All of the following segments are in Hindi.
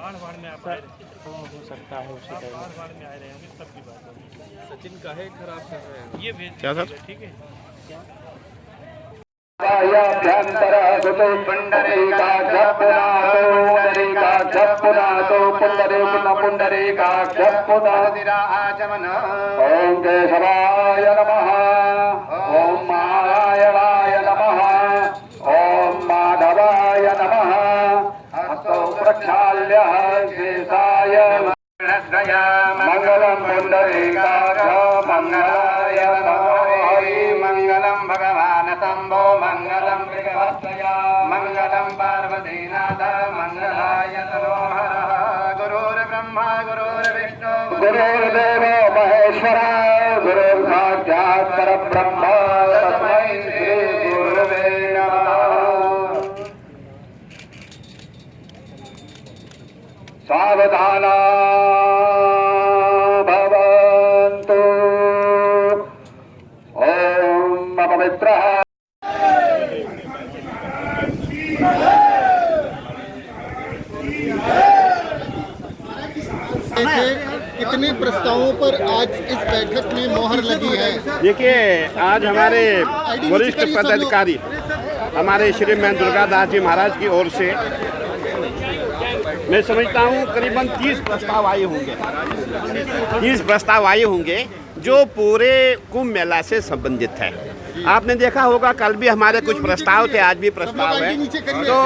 बाढ़ में आप आए रहे, हो सकता है उसी टाइम। बाढ़ में आए रहे होंगे, तब की बात होगी। सचिन काहे खराब कर रहे हैं? ये भेज क्या सर? दीजिएगा, ठीक है। ओम केशवाय नमः, ओम नारायणाय नमः, ओम माधवाय नमः। हस्तौ प्रक्षाल्य शेषाय मंगलम पुंडरीकाक्ष मंगलाय नमो हरि। मंगलम भगवान शंभो मंगलम मृगवत्सया मंगलम पार्वतीनाथ मंगलाय नमः। गुरुर्ब्रह्मा गुरुर्विष्णु गुरुर्देव महेश्वरा गुरुर्साक्षात् परब्रह्म तस्मै श्री गुरुवे नमः। सावधाना भवन्तु। ओम अपवित्रः कितने प्रस्तावों पर आज इस बैठक में मोहर लगी है? देखिए, आज हमारे वरिष्ठ पदाधिकारी हमारे श्री महेंद्र दुर्गादास जी महाराज की ओर से मैं समझता हूँ करीबन 30 प्रस्ताव आए होंगे। 30 प्रस्ताव आए होंगे जो पूरे कुंभ मेला से संबंधित है। आपने देखा होगा कल भी हमारे कुछ प्रस्ताव थे, आज भी प्रस्ताव है। तो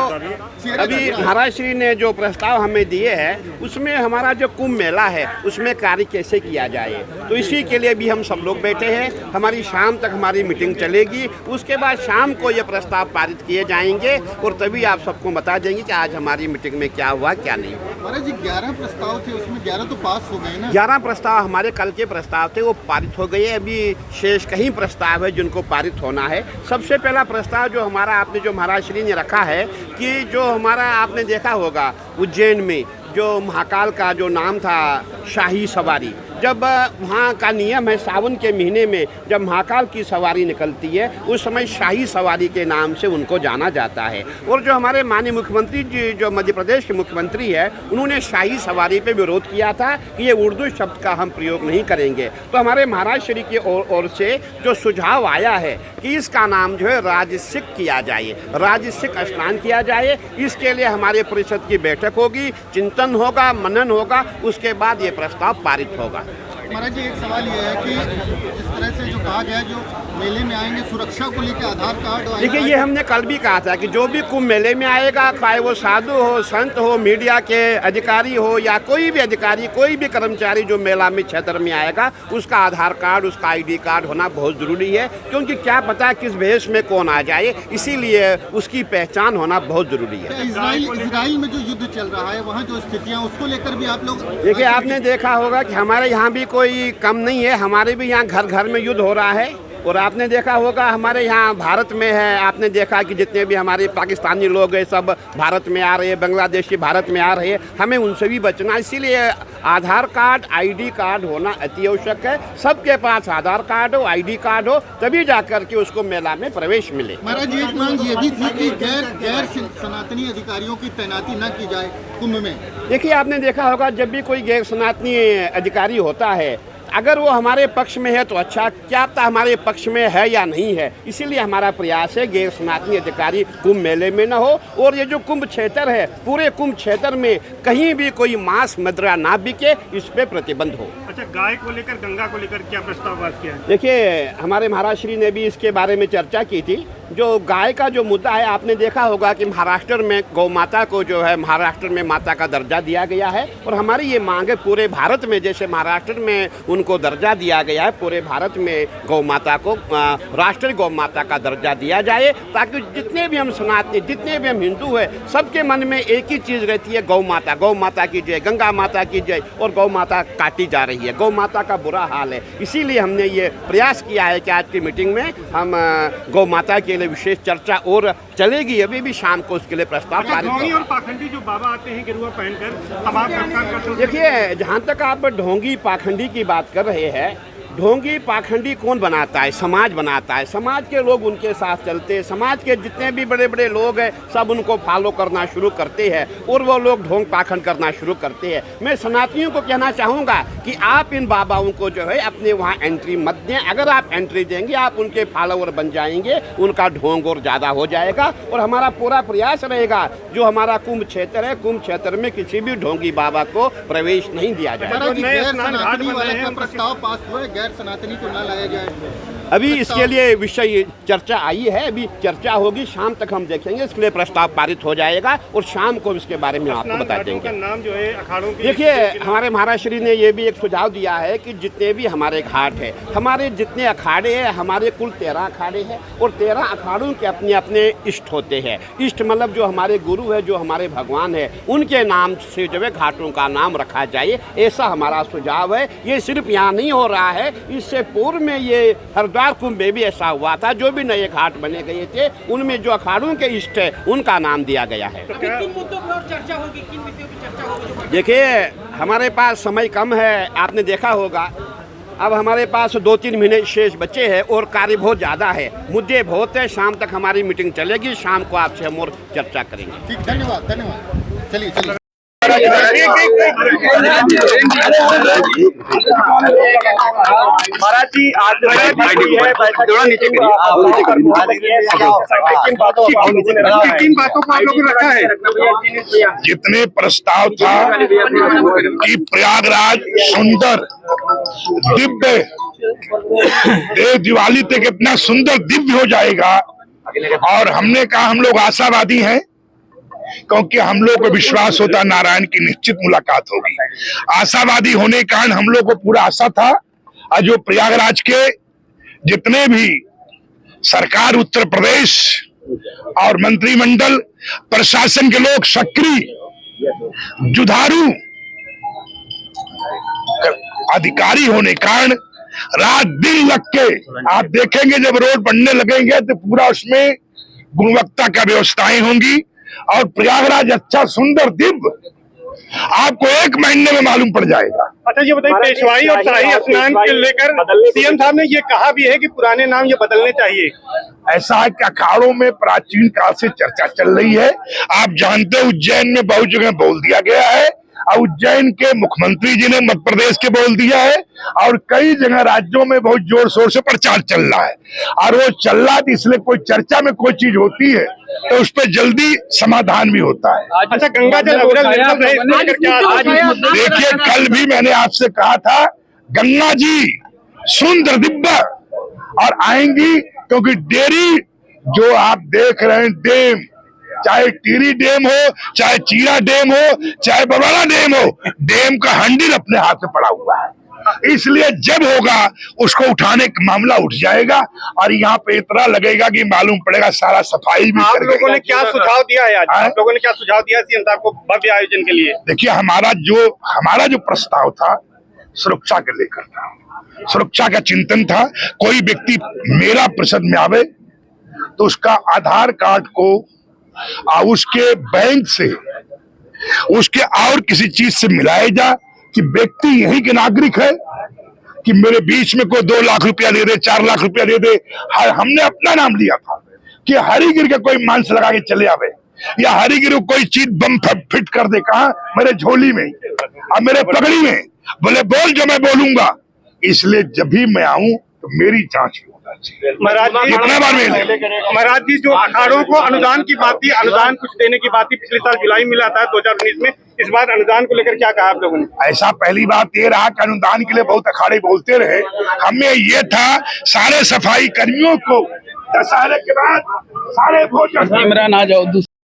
अभी महाराज श्री ने जो प्रस्ताव हमें दिए हैं उसमें हमारा जो कुंभ मेला है उसमें कार्य कैसे किया जाए, तो इसी के लिए भी हम सब लोग बैठे हैं। हमारी शाम तक हमारी मीटिंग चलेगी, उसके बाद शाम को ये प्रस्ताव पारित किए जाएंगे और तभी आप सबको बता देंगे कि आज हमारी मीटिंग में क्या हुआ क्या नहीं हुआ। महाराज जी 11 प्रस्ताव थे, उसमें 11 तो पास हो गए ना? 11 प्रस्ताव हमारे कल के प्रस्ताव थे, वो पारित हो गए। अभी शेष कहीं प्रस्ताव है जिनको पारित होना है। सबसे पहला प्रस्ताव जो हमारा आपने जो महाराज श्री ने रखा है कि जो हमारा आपने देखा होगा उज्जैन में जो महाकाल का जो नाम था शाही सवारी, जब वहाँ का नियम है सावन के महीने में जब महाकाल की सवारी निकलती है उस समय शाही सवारी के नाम से उनको जाना जाता है। और जो हमारे माननीय मुख्यमंत्री जी जो मध्य प्रदेश के मुख्यमंत्री है उन्होंने शाही सवारी पे विरोध किया था कि ये उर्दू शब्द का हम प्रयोग नहीं करेंगे। तो हमारे महाराज श्री की ओर से जो सुझाव आया है कि इसका नाम जो है राजसिक किया जाए, राजसिक स्नान किया जाए। इसके लिए हमारे परिषद की बैठक होगी, चिंतन होगा, मनन होगा, उसके बाद ये प्रस्ताव पारित होगा। महाराज जी एक सवाल ये है कि इस तरह से जो कहा गया जो मेले में आएंगे सुरक्षा को लेकर आधार कार्ड। देखिए, ये हमने कल भी कहा था कि जो भी कुंभ मेले में आएगा, चाहे वो साधु हो, संत हो, मीडिया के अधिकारी हो या कोई भी अधिकारी, कोई भी कर्मचारी जो मेला में क्षेत्र में आएगा उसका आधार कार्ड, उसका ID कार्ड होना बहुत ज़रूरी है। क्योंकि क्या पता किस भेष में कौन आ जाए, इसीलिए उसकी पहचान होना बहुत ज़रूरी है। इजराइल में जो युद्ध चल रहा है वहाँ जो स्थितियाँ उसको लेकर भी आप लोग देखिए, आपने देखा होगा कि हमारे यहाँ भी कोई कम नहीं है, हमारे भी यहाँ घर घर में युद्ध हो रहा है। और आपने देखा होगा हमारे यहाँ भारत में है, आपने देखा कि जितने भी हमारे पाकिस्तानी लोग हैं सब भारत में आ रहे हैं, बांग्लादेशी भारत में आ रहे हैं, हमें उनसे भी बचना। इसीलिए आधार कार्ड, ID कार्ड होना अति आवश्यक है। सबके पास आधार कार्ड हो, ID कार्ड हो, तभी जाकर के उसको मेला में प्रवेश मिले। महाराज जी एक मांग ये भी थी कि गैर सनातनी अधिकारियों की तैनाती न की जाए कुंभ में। देखिए, आपने देखा होगा जब भी कोई गैर सनातनी अधिकारी होता है अगर वो हमारे पक्ष में है तो अच्छा, क्या पता हमारे पक्ष में है या नहीं है। इसीलिए हमारा प्रयास है गैर सनातनी अधिकारी कुंभ मेले में न हो। और ये जो कुंभ क्षेत्र है, पूरे कुंभ क्षेत्र में कहीं भी कोई मांस मदिरा ना बिके, इस पे प्रतिबंध हो। अच्छा, गाय को लेकर, गंगा को लेकर क्या प्रस्ताव पास किया है? देखिए, हमारे महाराज श्री ने भी इसके बारे में चर्चा की थी। जो गाय का जो मुद्दा है, आपने देखा होगा कि महाराष्ट्र में गौ माता को जो है महाराष्ट्र में माता का दर्जा दिया गया है। और हमारी ये मांग है पूरे भारत में, जैसे महाराष्ट्र में उनको दर्जा दिया गया है, पूरे भारत में गौ माता को राष्ट्रीय गौ माता का दर्जा दिया जाए, ताकि जितने भी हम सनातनी, जितने भी हम हिंदू हैं, सबके मन में एक ही चीज़ रहती है, गौ माता की जय, गंगा माता की जय। और गौ माता काटी जा रही है, गौ माता का बुरा हाल है। इसीलिए हमने ये प्रयास किया है कि आज की मीटिंग में हम गौ माता के लिए विशेष चर्चा और चलेगी। अभी भी शाम को उसके लिए प्रस्ताव पारित ढोंगी और पाखंडी जो बाबा आते हैं गिरुआ पहनकर, अब आप देखिए, जहाँ तक आप ढोंगी पाखंडी की बात कर रहे हैं, ढोंगी पाखंडी कौन बनाता है? समाज बनाता है। समाज के लोग उनके साथ चलते हैं। समाज के जितने भी बड़े बड़े लोग हैं सब उनको फॉलो करना शुरू करते हैं और वो लोग ढोंग पाखंड करना शुरू करते हैं। मैं सनातनियों को कहना चाहूँगा कि आप इन बाबाओं को जो है अपने वहाँ एंट्री मत दें। अगर आप एंट्री देंगे आप उनके फॉलोअर बन जाएंगे, उनका ढोंग और ज़्यादा हो जाएगा। और हमारा पूरा प्रयास रहेगा, जो हमारा कुंभ क्षेत्र है, कुंभ क्षेत्र में किसी भी ढोंगी बाबा को प्रवेश नहीं दिया जाएगा। महाराज जी, गैर सनातनी वाले का प्रस्ताव पास हुआ है, गैर सनातनी को न लाया जाए। अभी इसके लिए विषय चर्चा आई है, अभी चर्चा होगी, शाम तक हम देखेंगे, इसके लिए प्रस्ताव पारित हो जाएगा और शाम को इसके बारे में आपको बता देंगे। नाम जो है अखाड़ों की, देखिए हमारे महाराज श्री ने ये भी एक सुझाव दिया है कि जितने भी हमारे घाट है, हमारे जितने अखाड़े हैं, हमारे कुल 13 अखाड़े हैं और 13 अखाड़ों के अपने अपने इष्ट होते हैं। इष्ट मतलब जो हमारे गुरु है, जो हमारे भगवान है, उनके नाम से जो है घाटों का नाम रखा जाए, ऐसा हमारा सुझाव है। ये सिर्फ यहाँ नहीं हो रहा है, इससे पूर्व में ये हरिद्वार कुंभ में भी ऐसा हुआ था। जो भी नए घाट बने गए थे उनमें जो अखाड़ों के इष्ट है उनका नाम दिया गया है। किन मुद्दों पर और चर्चा होगी, किन विषयों की चर्चा होगी? देखिए हमारे पास समय कम है, आपने देखा होगा। अब हमारे पास 2-3 महीने शेष बचे हैं और कार्य बहुत ज़्यादा है, मुद्दे बहुत है। शाम तक हमारी मीटिंग चलेगी, शाम को आपसे हम और चर्चा करेंगे। ठीक, धन्यवाद धन्यवाद। चलिए चलिए। महाराज जी आज किन बातों को आप लोगों ने रखा है? जितने प्रस्ताव था कि प्रयागराज सुंदर दिव्य दिवाली तक इतना सुंदर दिव्य हो जाएगा, और हमने कहा हम लोग आशावादी हैं क्योंकि हम लोग को विश्वास होता नारायण की निश्चित मुलाकात होगी। आशावादी होने के कारण हम लोग को पूरा आशा था, और जो प्रयागराज के जितने भी सरकार, उत्तर प्रदेश और मंत्रिमंडल प्रशासन के लोग सक्रिय जुझारू अधिकारी होने के कारण रात दिन लग के आप देखेंगे, जब रोड बनने लगेंगे तो पूरा उसमें गुणवत्ता का व्यवस्थाएं होंगी और प्रयागराज अच्छा सुंदर दिव्य आपको 1 महीने में मालूम पड़ जाएगा। अच्छा ये बताइए, पेशवाई और शाही स्नान के लेकर सीएम साहब ने ये कहा भी है कि पुराने नाम ये बदलने चाहिए। ऐसा है कि अखाड़ों में प्राचीन काल से चर्चा चल रही है। आप जानते हो उज्जैन में बहुत जगह बोल दिया गया है, और उज्जैन के मुख्यमंत्री जी ने मध्य प्रदेश के बोल दिया है, और कई जगह राज्यों में बहुत जोर शोर से प्रचार चल रहा है। और वो चल रहा है इसलिए कोई चर्चा में कोई चीज होती है तो उस पर जल्दी समाधान भी होता है। अच्छा गंगा जल देखिए कल भी मैंने आपसे कहा था, गंगा जी सुंदर दिव्य और आएंगी, क्योंकि डेरी जो आप देख रहे हैं डैम, चाहे टीरी डैम हो, चाहे चीरा डैम हो, चाहे बबाला डैम हो, डैम का हैंडल अपने हाथ में पड़ा हुआ है। इसलिए जब होगा उसको उठाने का मामला उठ जाएगा, और यहाँ पे इतना लगेगा कि मालूम पड़ेगा सारा सफाई भी। आप लोगों ने क्या सुझाव दिया है आज? आप लोगों ने क्या सुझाव दिया सीएम साहब को भव्य आयोजन के लिए? देखिए हमारा जो प्रस्ताव था सुरक्षा के लेकर था, सुरक्षा का चिंतन था। कोई व्यक्ति मेरा परिषद में आवे तो उसका आधार कार्ड को और उसके बैंक से, उसके और किसी चीज से मिलाया जा कि व्यक्ति यही के नागरिक है, कि मेरे बीच में कोई 2 लाख रुपया दे दे, 4 लाख रुपया दे दे। हमने अपना नाम लिया था कि हरिगिर के कोई मांस लगा के चले आवे, या हरिगिर को कोई चीज बम फिट कर दे, कहा मेरे झोली में और मेरे पगड़ी में, बोले बोल जो मैं बोलूंगा। इसलिए जब भी मैं आऊं तो मेरी जांच होना चाहिए। महाराज जी जो अखाड़ों को अनुदान की बात थी, अनुदान कुछ देने की बात थी, पिछले साल जुलाई मिला था 2019 में, इस बार अनुदान को लेकर क्या कहा आप लोगों ने? ऐसा पहली बात ये रहा कि अनुदान के लिए बहुत अखाड़े बोलते रहे। हमें ये था सारे सफाई कर्मियों को दशहरे के बाद सारे भोजन